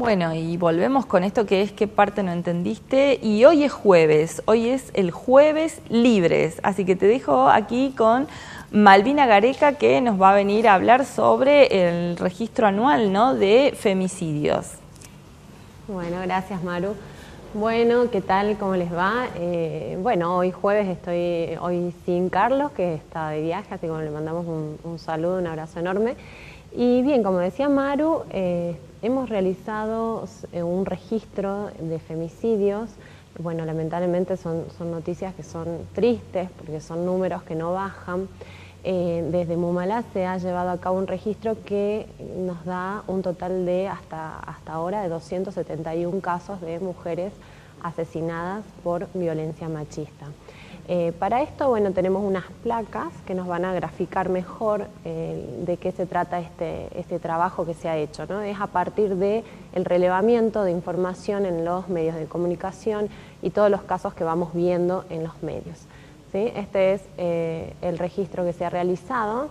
Bueno, y volvemos con esto que es qué parte no entendiste. Y hoy es jueves, hoy es el jueves libres. Así que te dejo aquí con Malvina Gareca, que nos va a venir a hablar sobre el registro anual, ¿no?, de femicidios. Bueno, gracias Maru. Bueno, ¿qué tal? ¿Cómo les va? Bueno, hoy jueves estoy hoy sin Carlos, que está de viaje, así que le mandamos un saludo, un abrazo enorme. Y bien, como decía Maru, hemos realizado un registro de femicidios. Bueno, lamentablemente son noticias que son tristes, porque son números que no bajan. Desde Mumalá se ha llevado a cabo un registro que nos da un total de hasta ahora de 271 casos de mujeres asesinadas por violencia machista. Para esto, bueno, tenemos unas placas que nos van a graficar mejor de qué se trata este trabajo que se ha hecho, ¿no? Es a partir del relevamiento de información en los medios de comunicación y todos los casos que vamos viendo en los medios. ¿Sí? Este es el registro que se ha realizado.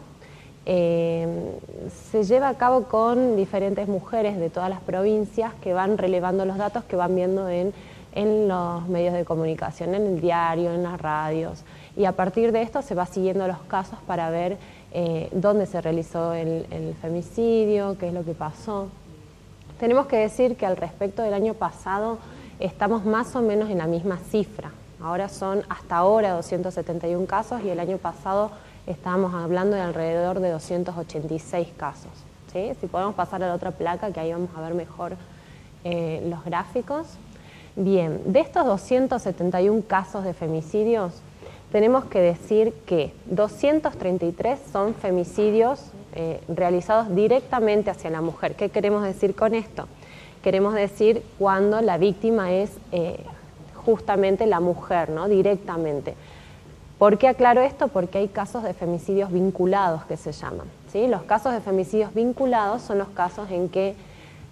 Se lleva a cabo con diferentes mujeres de todas las provincias que van relevando los datos que van viendo en los medios de comunicación, en el diario, en las radios. Y a partir de esto se va siguiendo los casos para ver dónde se realizó el femicidio, qué es lo que pasó. Tenemos que decir que al respecto del año pasado estamos más o menos en la misma cifra. Ahora son hasta ahora 271 casos y el año pasado estábamos hablando de alrededor de 286 casos. ¿Sí? Si podemos pasar a la otra placa, que ahí vamos a ver mejor los gráficos. Bien, de estos 271 casos de femicidios, tenemos que decir que 233 son femicidios realizados directamente hacia la mujer. ¿Qué queremos decir con esto? Queremos decir cuando la víctima es justamente la mujer, ¿no? Directamente. ¿Por qué aclaro esto? Porque hay casos de femicidios vinculados que se llaman, ¿sí? Los casos de femicidios vinculados son los casos en que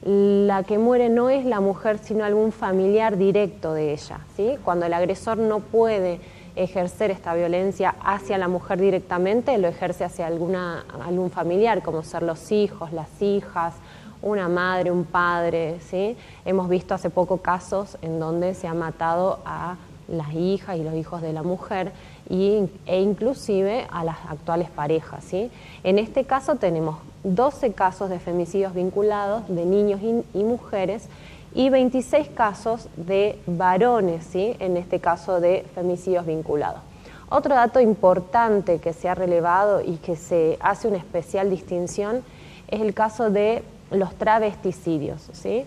la que muere no es la mujer, sino algún familiar directo de ella, ¿sí? Cuando el agresor no puede ejercer esta violencia hacia la mujer directamente, lo ejerce hacia algún familiar, como ser los hijos, las hijas, una madre, un padre, ¿sí? Hemos visto hace poco casos en donde se ha matado a las hijas y los hijos de la mujer e inclusive a las actuales parejas, ¿sí? En este caso tenemos 12 casos de femicidios vinculados de niños y mujeres y 26 casos de varones, ¿sí? En este caso de femicidios vinculados. Otro dato importante que se ha relevado y que se hace una especial distinción es el caso de los travesticidios, ¿sí?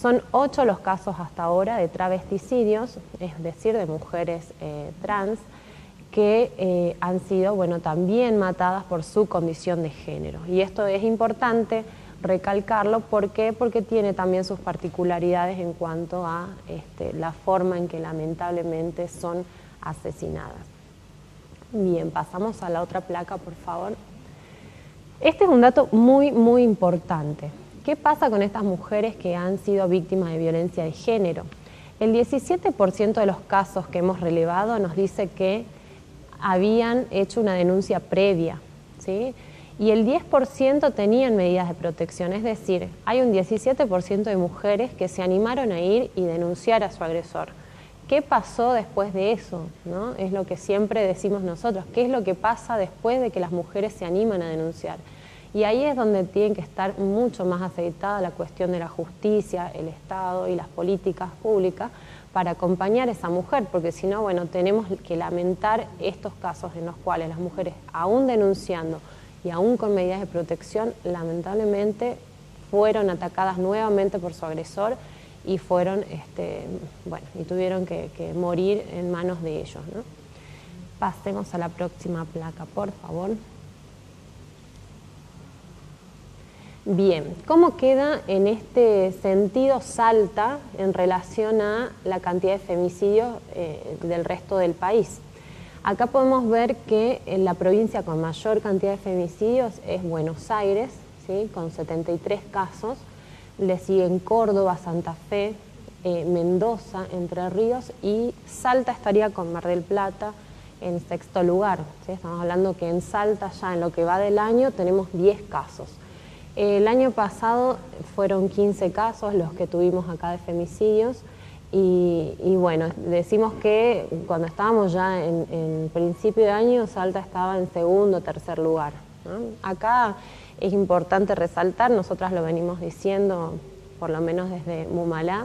Son 8 los casos hasta ahora de travesticidios, es decir, de mujeres trans, que han sido, bueno, también matadas por su condición de género. Y esto es importante recalcarlo, ¿por qué? Porque tiene también sus particularidades en cuanto a la forma en que lamentablemente son asesinadas. Bien, pasamos a la otra placa, por favor. Este es un dato muy, muy importante. ¿Qué pasa con estas mujeres que han sido víctimas de violencia de género? El 17% de los casos que hemos relevado nos dice que habían hecho una denuncia previa, ¿sí? Y el 10% tenían medidas de protección, es decir, hay un 17% de mujeres que se animaron a ir y denunciar a su agresor. ¿Qué pasó después de eso? ¿No? Es lo que siempre decimos nosotros, ¿qué es lo que pasa después de que las mujeres se animan a denunciar? Y ahí es donde tiene que estar mucho más aceitada la cuestión de la justicia, el Estado y las políticas públicas para acompañar a esa mujer, porque si no, bueno, tenemos que lamentar estos casos en los cuales las mujeres, aún denunciando y aún con medidas de protección, lamentablemente fueron atacadas nuevamente por su agresor y fueron, bueno, y tuvieron que morir en manos de ellos, ¿no? Pasemos a la próxima placa, por favor. Bien, ¿cómo queda en este sentido Salta en relación a la cantidad de femicidios del resto del país? Acá podemos ver que en la provincia con mayor cantidad de femicidios es Buenos Aires, ¿sí? Con 73 casos, le siguen Córdoba, Santa Fe, Mendoza, Entre Ríos y Salta estaría con Mar del Plata en sexto lugar, ¿sí? Estamos hablando que en Salta ya en lo que va del año tenemos 10 casos. El año pasado fueron 15 casos los que tuvimos acá de femicidios y bueno, decimos que cuando estábamos ya en principio de año, Salta estaba en segundo o tercer lugar, ¿no? Acá es importante resaltar, nosotras lo venimos diciendo, por lo menos desde Mumalá,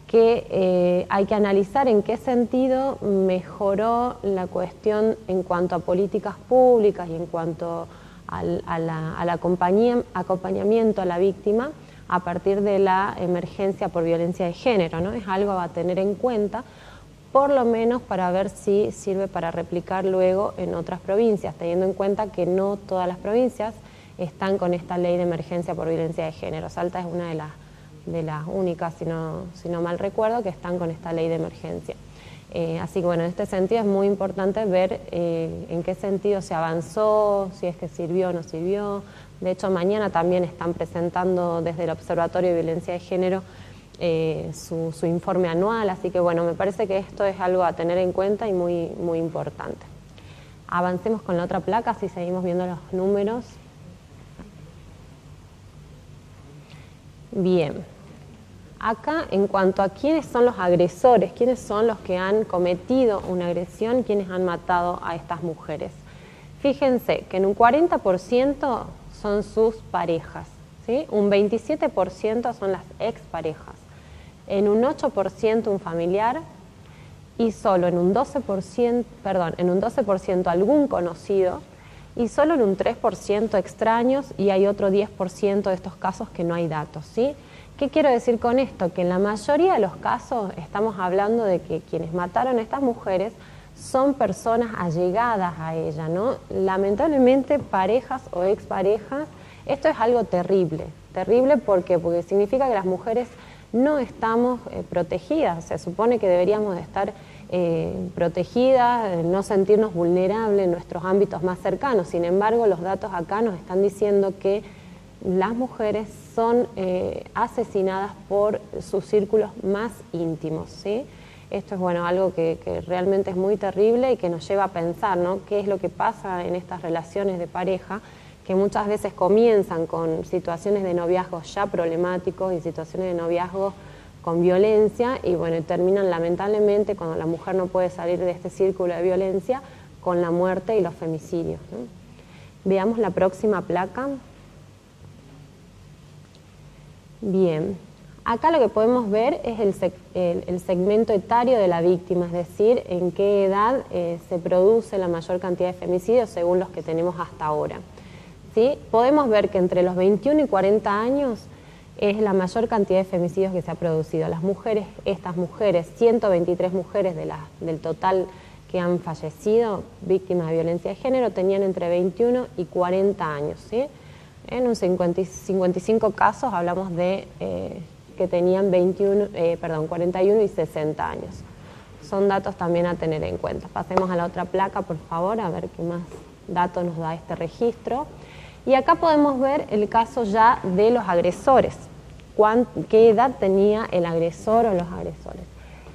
que hay que analizar en qué sentido mejoró la cuestión en cuanto a políticas públicas y en cuanto al acompañamiento a la víctima a partir de la emergencia por violencia de género, ¿no? Es algo a tener en cuenta, por lo menos para ver si sirve para replicar luego en otras provincias, teniendo en cuenta que no todas las provincias están con esta ley de emergencia por violencia de género. Salta es una de las únicas, si no mal recuerdo, que están con esta ley de emergencia. Así que bueno, en este sentido es muy importante ver en qué sentido se avanzó, si es que sirvió o no sirvió. De hecho, mañana también están presentando desde el Observatorio de Violencia de Género su informe anual, así que bueno, me parece que esto es algo a tener en cuenta y muy, muy importante. Avancemos con la otra placa, si seguimos viendo los números. Bien. Acá, en cuanto a quiénes son los agresores, quiénes son los que han cometido una agresión, quiénes han matado a estas mujeres. Fíjense que en un 40% son sus parejas, ¿sí? Un 27% son las exparejas, en un 8% un familiar y solo en un 12% algún conocido y solo en un 3% extraños, y hay otro 10% de estos casos que no hay datos, ¿sí? ¿Qué quiero decir con esto? Que en la mayoría de los casos estamos hablando de que quienes mataron a estas mujeres son personas allegadas a ella, ¿no? Lamentablemente, parejas o exparejas, esto es algo terrible. Terrible porque significa que las mujeres no estamos protegidas. Se supone que deberíamos de estar protegidas, no sentirnos vulnerables en nuestros ámbitos más cercanos. Sin embargo, los datos acá nos están diciendo que las mujeres son asesinadas por sus círculos más íntimos, ¿sí? Esto es bueno, algo que realmente es muy terrible y que nos lleva a pensar, ¿no? ¿Qué es lo que pasa en estas relaciones de pareja que muchas veces comienzan con situaciones de noviazgo ya problemáticos y situaciones de noviazgo con violencia y bueno, terminan lamentablemente cuando la mujer no puede salir de este círculo de violencia con la muerte y los femicidios, ¿no? Veamos la próxima placa. Bien, acá lo que podemos ver es el segmento etario de la víctima, es decir, en qué edad se produce la mayor cantidad de femicidios según los que tenemos hasta ahora, ¿sí? Podemos ver que entre los 21 y 40 años es la mayor cantidad de femicidios que se ha producido. Las mujeres, estas mujeres, 123 mujeres del total que han fallecido víctimas de violencia de género, tenían entre 21 y 40 años, ¿sí? En un 55 casos hablamos de que tenían 41 y 60 años. Son datos también a tener en cuenta. Pasemos a la otra placa, por favor, a ver qué más datos nos da este registro. Y acá podemos ver el caso ya de los agresores. ¿Qué edad tenía el agresor o los agresores?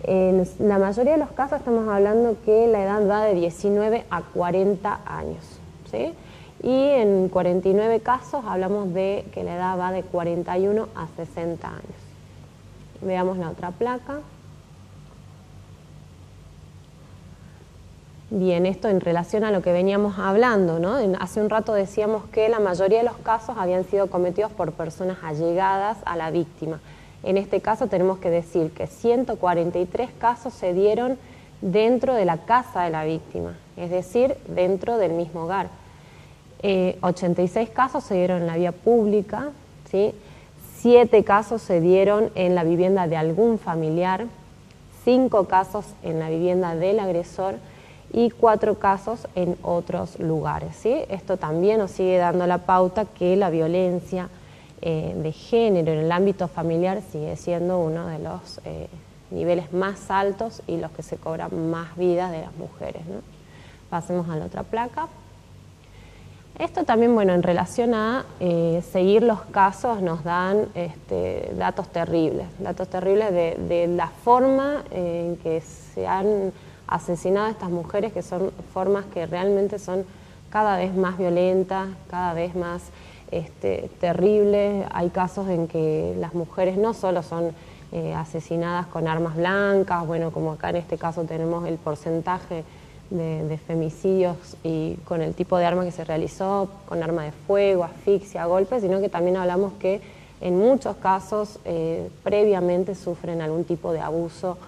En la mayoría de los casos estamos hablando que la edad va de 19 a 40 años, ¿sí? Y en 49 casos hablamos de que la edad va de 41 a 60 años. Veamos la otra placa. Bien, esto en relación a lo que veníamos hablando, ¿no? Hace un rato decíamos que la mayoría de los casos habían sido cometidos por personas allegadas a la víctima. En este caso tenemos que decir que 143 casos se dieron dentro de la casa de la víctima, es decir, dentro del mismo hogar. 86 casos se dieron en la vía pública, ¿sí? 7 casos se dieron en la vivienda de algún familiar, 5 casos en la vivienda del agresor y 4 casos en otros lugares, ¿sí? Esto también nos sigue dando la pauta que la violencia de género en el ámbito familiar sigue siendo uno de los niveles más altos y los que se cobran más vidas de las mujeres, ¿no? Pasemos a la otra placa. Esto también, bueno, en relación a seguir los casos nos dan datos terribles de la forma en que se han asesinado a estas mujeres, que son formas que realmente son cada vez más violentas, cada vez más terribles. Hay casos en que las mujeres no solo son asesinadas con armas blancas, bueno, como acá en este caso tenemos el porcentaje de femicidios y con el tipo de arma que se realizó, con arma de fuego, asfixia, golpes, sino que también hablamos que en muchos casos previamente sufren algún tipo de abuso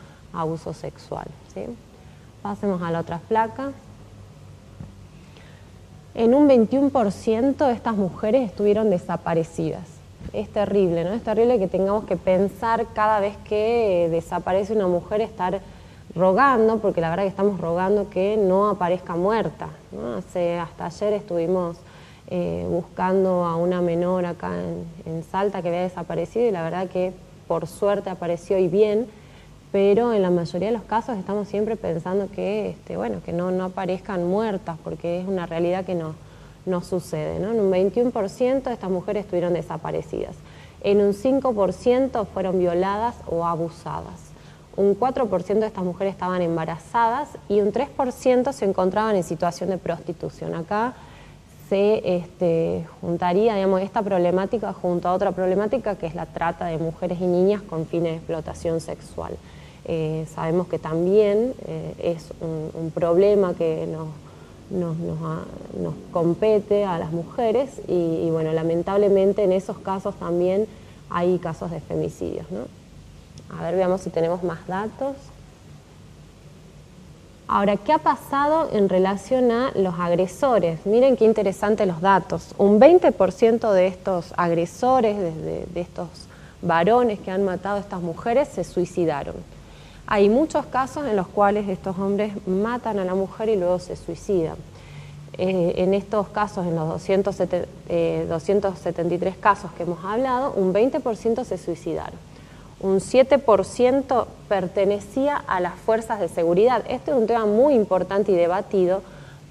sexual, ¿sí? Pasemos a la otra placa. En un 21% estas mujeres estuvieron desaparecidas. Es terrible, ¿no? Es terrible que tengamos que pensar cada vez que desaparece una mujer, estar rogando, porque la verdad que estamos rogando que no aparezca muerta, ¿no? Hasta ayer estuvimos buscando a una menor acá en Salta que había desaparecido y la verdad que por suerte apareció y bien, pero en la mayoría de los casos estamos siempre pensando que, bueno, que no aparezcan muertas, porque es una realidad que no sucede, ¿no? En un 21% estas mujeres estuvieron desaparecidas, en un 5% fueron violadas o abusadas. Un 4% de estas mujeres estaban embarazadas y un 3% se encontraban en situación de prostitución. Acá se juntaría, digamos, esta problemática junto a otra problemática que es la trata de mujeres y niñas con fines de explotación sexual. Sabemos que también es un problema que nos compete a las mujeres y bueno, lamentablemente en esos casos también hay casos de femicidios, ¿no? A ver, veamos si tenemos más datos. Ahora, ¿qué ha pasado en relación a los agresores? Miren qué interesantes los datos. Un 20% de estos agresores, de estos varones que han matado a estas mujeres, se suicidaron. Hay muchos casos en los cuales estos hombres matan a la mujer y luego se suicidan. En estos casos, en los 273 casos que hemos hablado, un 20% se suicidaron. Un 7% pertenecía a las fuerzas de seguridad. Este es un tema muy importante y debatido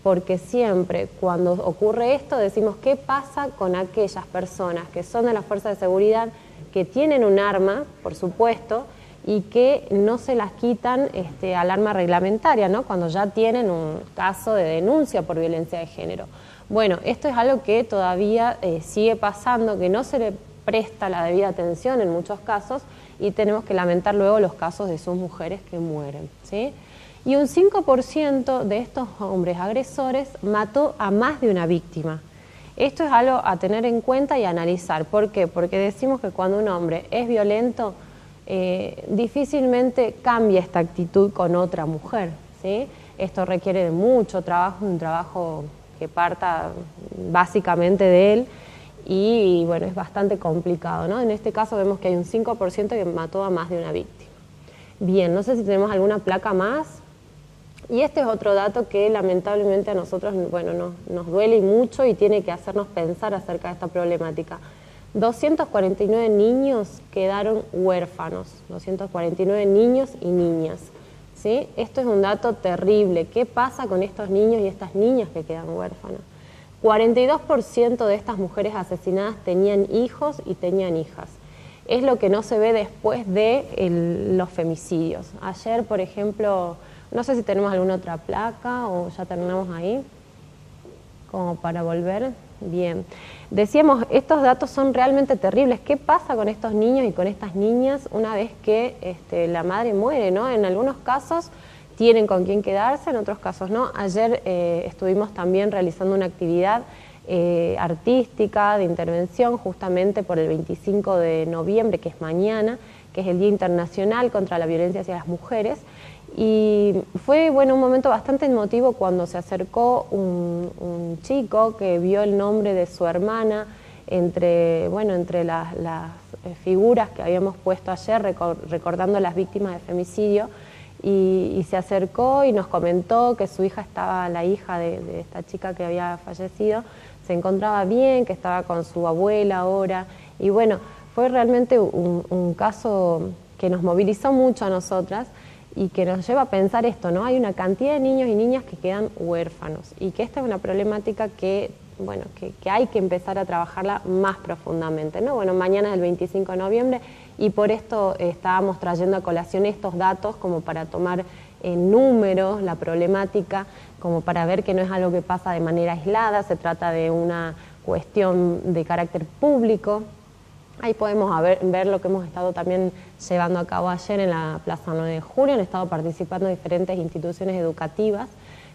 porque siempre cuando ocurre esto decimos qué pasa con aquellas personas que son de las fuerzas de seguridad, que tienen un arma, por supuesto, y que no se las quitan al arma reglamentaria, ¿no? Cuando ya tienen un caso de denuncia por violencia de género. Bueno, esto es algo que todavía sigue pasando, que no se le presta la debida atención en muchos casos y tenemos que lamentar luego los casos de sus mujeres que mueren, ¿sí? Y un 5% de estos hombres agresores mató a más de una víctima. Esto es algo a tener en cuenta y analizar. ¿Por qué? Porque decimos que cuando un hombre es violento, difícilmente cambia esta actitud con otra mujer, ¿sí? Esto requiere de mucho trabajo, un trabajo que parta básicamente de él y bueno, es bastante complicado, ¿no? En este caso vemos que hay un 5% que mató a más de una víctima. Bien, no sé si tenemos alguna placa más. Y este es otro dato que lamentablemente a nosotros, bueno, nos duele y mucho y tiene que hacernos pensar acerca de esta problemática. 249 niños quedaron huérfanos, 249 niños y niñas, ¿sí? Esto es un dato terrible. ¿Qué pasa con estos niños y estas niñas que quedan huérfanos? 42% de estas mujeres asesinadas tenían hijos y tenían hijas. Es lo que no se ve después de los femicidios. Ayer, por ejemplo, no sé si tenemos alguna otra placa o ya terminamos ahí, como para volver. Bien, decíamos, estos datos son realmente terribles. ¿Qué pasa con estos niños y con estas niñas una vez que la madre muere, ¿no? En algunos casos tienen con quién quedarse, en otros casos no. Ayer estuvimos también realizando una actividad artística de intervención justamente por el 25 de noviembre, que es mañana, que es el Día Internacional contra la Violencia hacia las Mujeres. Y fue bueno, un momento bastante emotivo cuando se acercó un chico que vio el nombre de su hermana entre las figuras que habíamos puesto ayer recordando las víctimas de femicidio y se acercó y nos comentó que su hija estaba, la hija de esta chica que había fallecido, se encontraba bien, que estaba con su abuela ahora y bueno, fue realmente un caso que nos movilizó mucho a nosotras y que nos lleva a pensar esto, ¿no? Hay una cantidad de niños y niñas que quedan huérfanos y que esta es una problemática que, bueno, que hay que empezar a trabajarla más profundamente, ¿no? Bueno, mañana es el 25 de noviembre y por esto estábamos trayendo a colación estos datos como para tomar en números la problemática, como para ver que no es algo que pasa de manera aislada, se trata de una cuestión de carácter público. Ahí podemos ver lo que hemos estado también llevando a cabo ayer en la Plaza 9 de Julio. Han estado participando diferentes instituciones educativas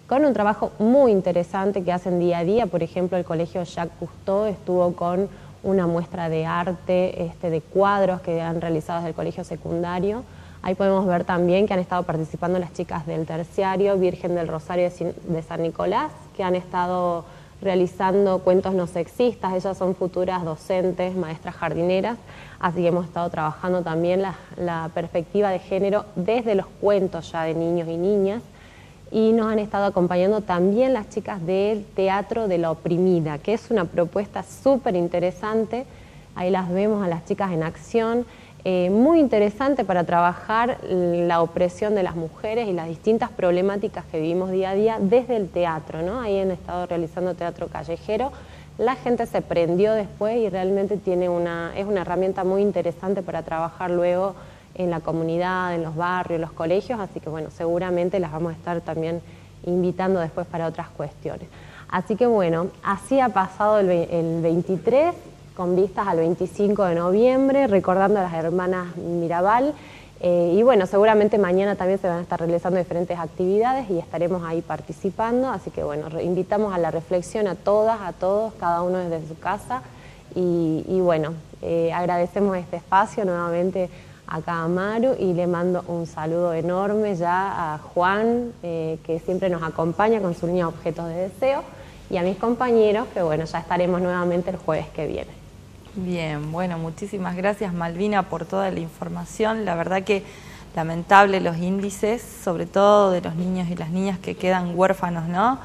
con un trabajo muy interesante que hacen día a día. Por ejemplo, el Colegio Jacques Cousteau estuvo con una muestra de arte, de cuadros que han realizado desde el colegio secundario. Ahí podemos ver también que han estado participando las chicas del terciario Virgen del Rosario de San Nicolás, que han estado realizando cuentos no sexistas. Ellas son futuras docentes, maestras jardineras, así que hemos estado trabajando también la perspectiva de género desde los cuentos ya de niños y niñas, y nos han estado acompañando también las chicas del Teatro de la Oprimida, que es una propuesta súper interesante. Ahí las vemos a las chicas en acción, muy interesante para trabajar la opresión de las mujeres y las distintas problemáticas que vivimos día a día desde el teatro, ¿no? Ahí han estado realizando teatro callejero. La gente se prendió después y realmente es una herramienta muy interesante para trabajar luego en la comunidad, en los barrios, los colegios, así que bueno, seguramente las vamos a estar también invitando después para otras cuestiones. Así que bueno, así ha pasado el 23, con vistas al 25 de noviembre, recordando a las hermanas Mirabal, y bueno, seguramente mañana también se van a estar realizando diferentes actividades y estaremos ahí participando, así que bueno, invitamos a la reflexión a todas, a todos, cada uno desde su casa, y bueno, agradecemos este espacio nuevamente acá a Maru, y le mando un saludo enorme ya a Juan, que siempre nos acompaña con su línea Objetos de Deseo, y a mis compañeros, que bueno, ya estaremos nuevamente el jueves que viene. Bien, bueno, muchísimas gracias Malvina por toda la información. La verdad que lamentable los índices, sobre todo de los niños y las niñas que quedan huérfanos, ¿no?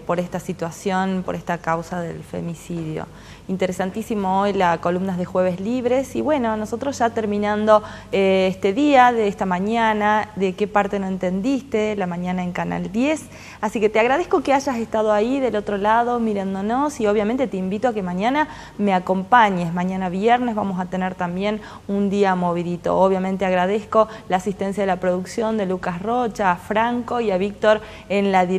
Por esta situación, por esta causa del femicidio. Interesantísimo hoy la columnas de Jueves Libres, y bueno, nosotros ya terminando este día, de esta mañana, de qué parte no entendiste, la mañana en Canal 10, así que te agradezco que hayas estado ahí del otro lado mirándonos, y obviamente te invito a que mañana me acompañes. Mañana viernes vamos a tener también un día movidito. Obviamente agradezco la asistencia de la producción de Lucas Rocha, a Franco y a Víctor en la dirección.